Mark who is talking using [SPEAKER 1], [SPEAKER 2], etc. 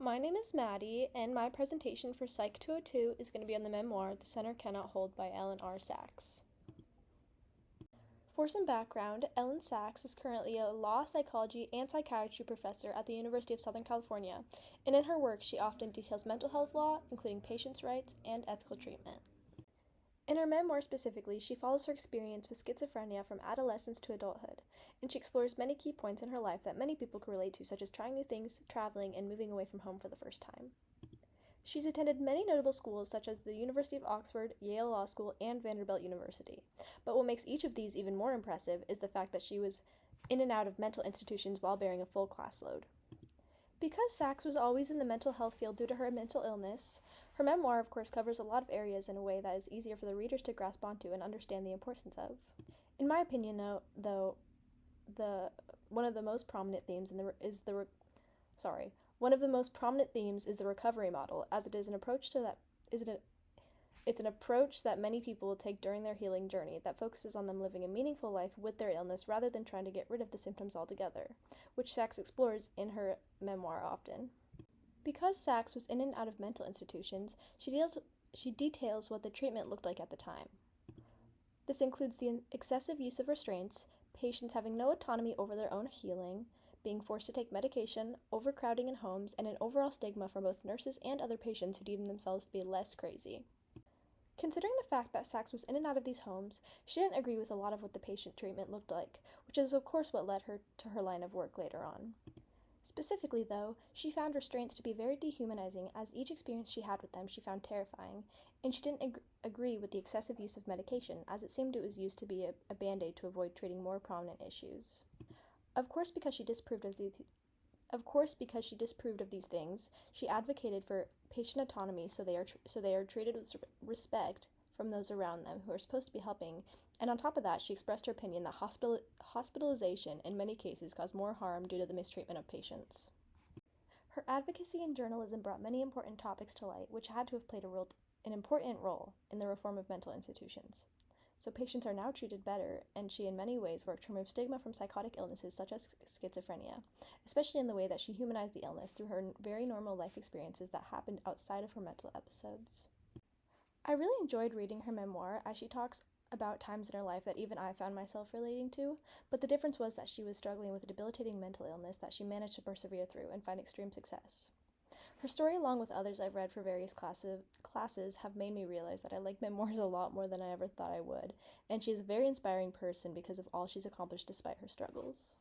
[SPEAKER 1] My name is Maddie, and my presentation for Psych 202 is going to be on the memoir The Center Cannot Hold by Ellen R. Sachs. For some background, Ellen Sachs is currently a law, psychology, and psychiatry professor at the University of Southern California, and in her work she often details mental health law, including patients' rights and ethical treatment. In her memoir specifically, she follows her experience with schizophrenia from adolescence to adulthood, and she explores many key points in her life that many people can relate to, such as trying new things, traveling, and moving away from home for the first time. She's attended many notable schools such as the University of Oxford, Yale Law School, and Vanderbilt University. But what makes each of these even more impressive is the fact that she was in and out of mental institutions while bearing a full class load. Because Sachs was always in the mental health field due to her mental illness, her memoir, of course, covers a lot of areas in a way that is easier for the readers to grasp onto and understand the importance of. In my opinion, though, one of the most prominent themes is the recovery model, as it is an approach it's an approach that many people will take during their healing journey that focuses on them living a meaningful life with their illness rather than trying to get rid of the symptoms altogether, which Sachs explores in her memoir often. Because Sachs was in and out of mental institutions, she details what the treatment looked like at the time. This includes the excessive use of restraints, patients having no autonomy over their own healing, being forced to take medication, overcrowding in homes, and an overall stigma from both nurses and other patients who deem themselves to be less crazy. Considering the fact that Sachs was in and out of these homes, she didn't agree with a lot of what the patient treatment looked like, which is of course what led her to her line of work later on. Specifically, though, she found restraints to be very dehumanizing, as each experience she had with them she found terrifying, and she didn't agree with the excessive use of medication, as it seemed it was used to be a band-aid to avoid treating more prominent issues. Of course, because she disapproved of these things, she advocated for patient autonomy so they are treated with respect from those around them who are supposed to be helping, and on top of that, she expressed her opinion that hospitalization in many cases caused more harm due to the mistreatment of patients. Her advocacy in journalism brought many important topics to light, which had to have played an important role in the reform of mental institutions. So patients are now treated better, and she in many ways worked to remove stigma from psychotic illnesses such as schizophrenia, especially in the way that she humanized the illness through her very normal life experiences that happened outside of her mental episodes. I really enjoyed reading her memoir, as she talks about times in her life that even I found myself relating to, but the difference was that she was struggling with a debilitating mental illness that she managed to persevere through and find extreme success. Her story, along with others I've read for various classes, have made me realize that I like memoirs a lot more than I ever thought I would, and she is a very inspiring person because of all she's accomplished despite her struggles.